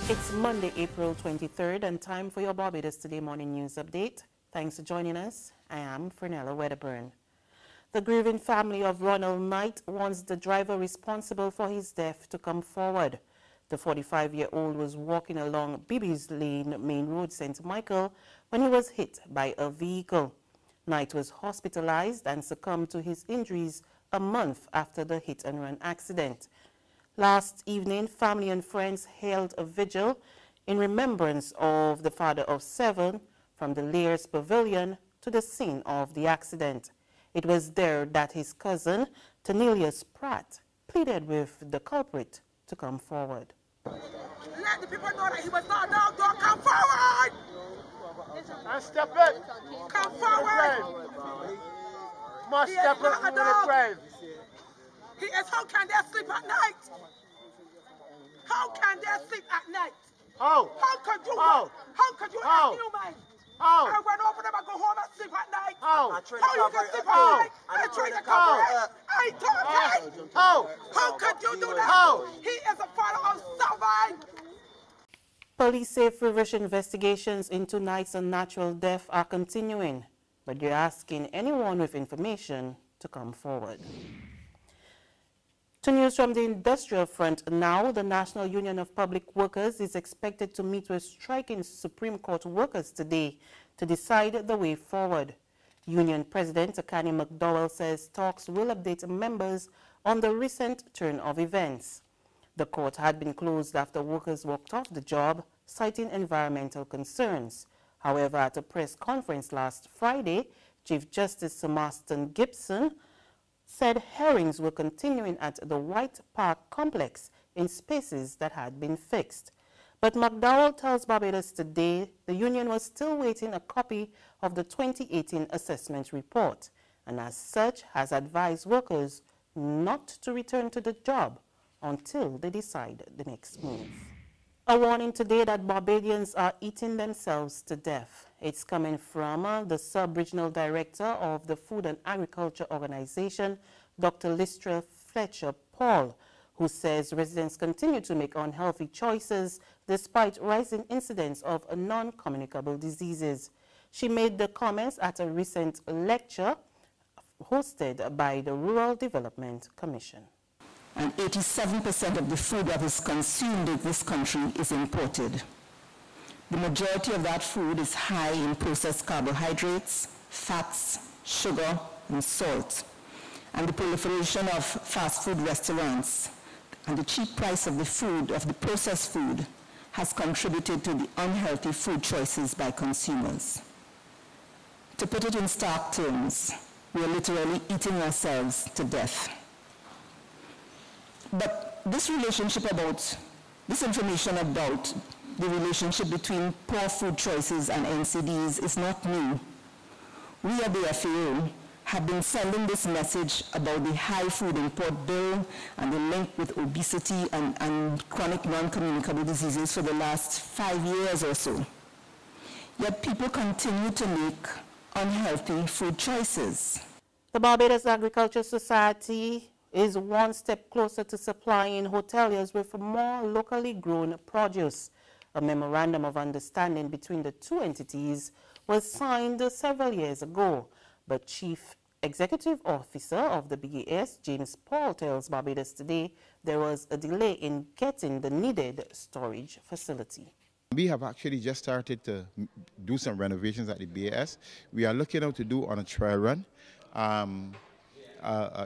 It's Monday, April 23rd, and time for your Barbados Today morning news update. Thanks for joining us. I am Fernella Wedderburn. The grieving family of Ronald Knight wants the driver responsible for his death to come forward. The 45-year-old was walking along Bibby's Lane Main Road, St. Michael, when he was hit by a vehicle. Knight was hospitalized and succumbed to his injuries a month after the hit-and-run accident. Last evening, family and friends held a vigil in remembrance of the father of 7 from the Lear's Pavilion to the scene of the accident. It was there that his cousin, Tanelius Pratt, pleaded with the culprit to come forward. Let the people know that he was not a dog. Don't come forward! And step it! Come forward! Must step it through the grave. He is, how can they sleep at night? How can they sleep at night? How? How could you? How? How could you How? as human? How? I went over them and go home and sleep at night. How? How you can sleep How? at night? I tried to cover it. I told you. How? How could you do that? How? He is a father of 7. Police say feverish investigations into Knight's unnatural death are continuing, but they're asking anyone with information to come forward. To news from the industrial front now, the National Union of Public Workers is expected to meet with striking Supreme Court workers today to decide the way forward. Union President Akani McDowell says talks will update members on the recent turn of events. The court had been closed after workers walked off the job, citing environmental concerns. However, at a press conference last Friday, Chief Justice Sir Marston Gibson said hearings were continuing at the White Park complex in spaces that had been fixed. But McDowell tells Barbados Today the union was still waiting a copy of the 2018 assessment report, and as such has advised workers not to return to the job until they decide the next move. A warning today that Barbadians are eating themselves to death. It's coming from the Sub-Regional Director of the Food and Agriculture Organization, Dr. Lystra Fletcher Paul, who says residents continue to make unhealthy choices despite rising incidents of non-communicable diseases. She made the comments at a recent lecture hosted by the Rural Development Commission. And 87% of the food that is consumed in this country is imported. The majority of that food is high in processed carbohydrates, fats, sugar, and salt. And the proliferation of fast food restaurants and the cheap price of the food, of the processed food, has contributed to the unhealthy food choices by consumers. To put it in stark terms, we are literally eating ourselves to death. But this information about the relationship between poor food choices and NCDs is not new. We at the FAO have been sending this message about the high food import bill and the link with obesity and chronic non-communicable diseases for the last 5 years or so. Yet people continue to make unhealthy food choices. The Barbados Agriculture Society is one step closer to supplying hoteliers with more locally grown produce. A memorandum of understanding between the two entities was signed several years ago, but Chief Executive Officer of the BAS, James Paul, tells Barbados Today there was a delay in getting the needed storage facility. We have actually just started to do some renovations at the BAS. We are looking out to do on a trial run.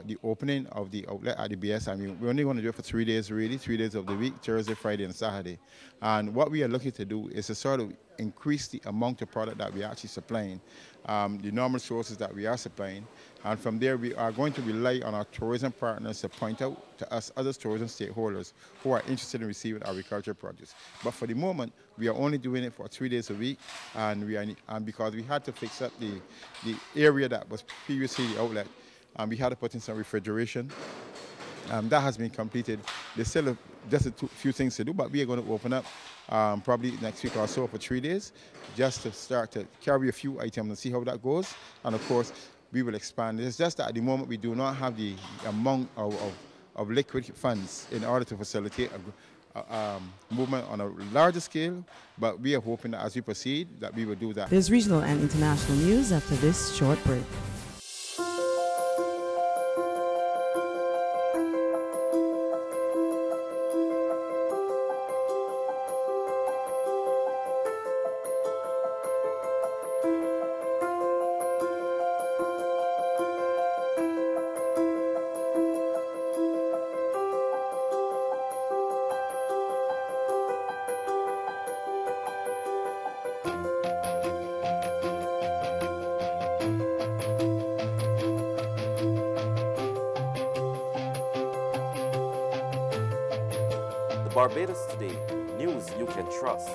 The opening of the outlet at the BS. I mean, we're only going to do it for 3 days, really, 3 days of the week, Thursday, Friday, and Saturday. And what we are looking to do is to sort of increase the amount of product that we are actually supplying, the normal sources that we are supplying. And from there, we are going to rely on our tourism partners to point out to us other tourism stakeholders who are interested in receiving agricultural produce. But for the moment, we are only doing it for 3 days a week, and because we had to fix up the area that was previously the outlet, we had to put in some refrigeration. That has been completed. There's still just a few things to do, but we are going to open up probably next week or so for 3 days, just to start to carry a few items and see how that goes. And of course, we will expand. It's just that at the moment we do not have the amount of liquid funds in order to facilitate movement on a larger scale, but we are hoping that as we proceed that we will do that. There's regional and international news after this short break. Barbados Today, news you can trust.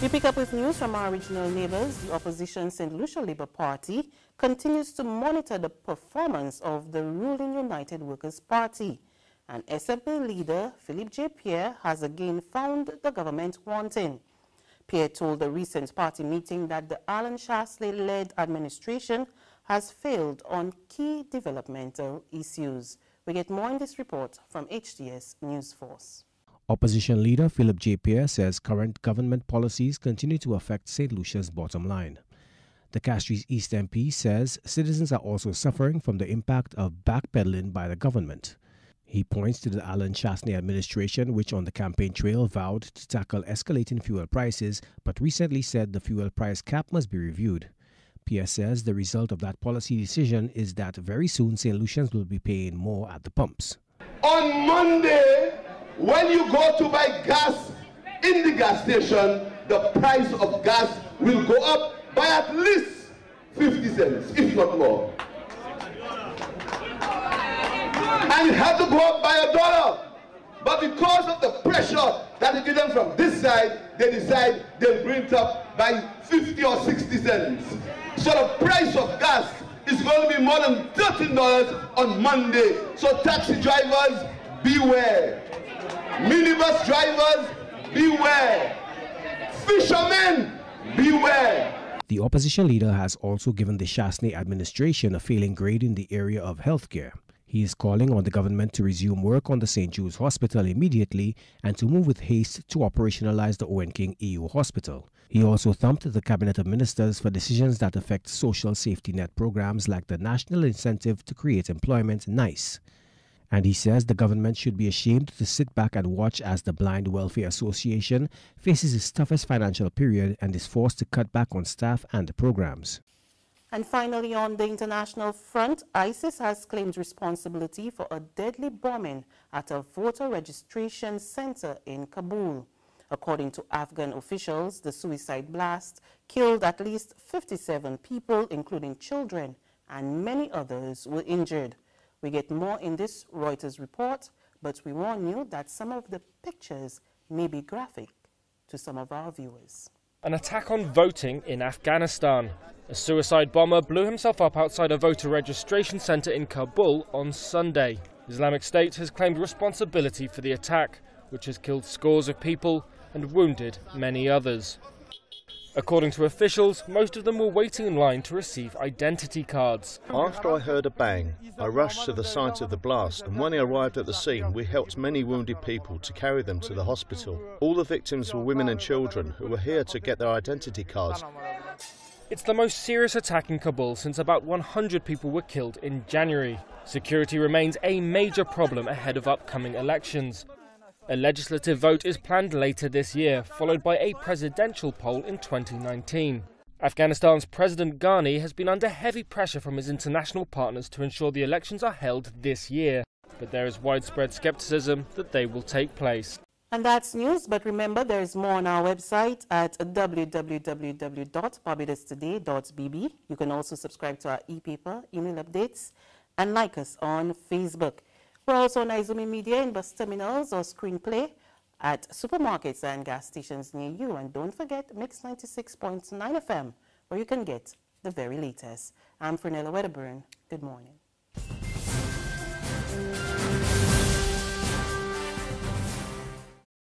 We pick up with news from our regional neighbors. The opposition St. Lucia Labour Party continues to monitor the performance of the ruling United Workers' Party. And SFP leader Philip J. Pierre has again found the government wanting. Pierre told the recent party meeting that the Alan Shasley-led administration has failed on key developmental issues. We get more in this report from HTS News Force. Opposition leader Philip J. Pierre says current government policies continue to affect St. Lucia's bottom line. The Castries East MP says citizens are also suffering from the impact of backpedaling by the government. He points to the Alan Shasley administration, which on the campaign trail vowed to tackle escalating fuel prices, but recently said the fuel price cap must be reviewed. Pierre says the result of that policy decision is that very soon St. Lucians will be paying more at the pumps. On Monday, when you go to buy gas in the gas station, the price of gas will go up by at least 50 cents, if not more. And it had to go up by $1. But because of the pressure that is given from this side, they decide they'll bring it up by 50 or 60 cents. So the price of gas is going to be more than $13 on Monday. So taxi drivers, beware. Minibus drivers, beware. Fishermen, beware. The opposition leader has also given the Shasley administration a failing grade in the area of healthcare. He is calling on the government to resume work on the St. Jude's Hospital immediately and to move with haste to operationalize the Owen King EU Hospital. He also thumped the Cabinet of Ministers for decisions that affect social safety net programs like the National Incentive to Create Employment, NICE. And he says the government should be ashamed to sit back and watch as the Blind Welfare Association faces its toughest financial period and is forced to cut back on staff and programs. And finally, on the international front, ISIS has claimed responsibility for a deadly bombing at a voter registration center in Kabul. According to Afghan officials, the suicide blast killed at least 57 people, including children, and many others were injured. We get more in this Reuters report, but we warn you that some of the pictures may be graphic to some of our viewers. An attack on voting in Afghanistan. A suicide bomber blew himself up outside a voter registration centre in Kabul on Sunday. Islamic State has claimed responsibility for the attack, which has killed scores of people and wounded many others. According to officials, most of them were waiting in line to receive identity cards. After I heard a bang, I rushed to the site of the blast, and when I arrived at the scene, we helped many wounded people to carry them to the hospital. All the victims were women and children who were here to get their identity cards. It's the most serious attack in Kabul since about 100 people were killed in January. Security remains a major problem ahead of upcoming elections. A legislative vote is planned later this year, followed by a presidential poll in 2019. Afghanistan's President Ghani has been under heavy pressure from his international partners to ensure the elections are held this year, but there is widespread skepticism that they will take place. And that's news, but remember there is more on our website at www.barbadostoday.bb. You can also subscribe to our e-paper, email updates, and like us on Facebook. We're also on Izumi Media in bus terminals or screenplay at supermarkets and gas stations near you. And don't forget Mix 96.9 FM, where you can get the very latest. I'm Fernella Wedderburn. Good morning.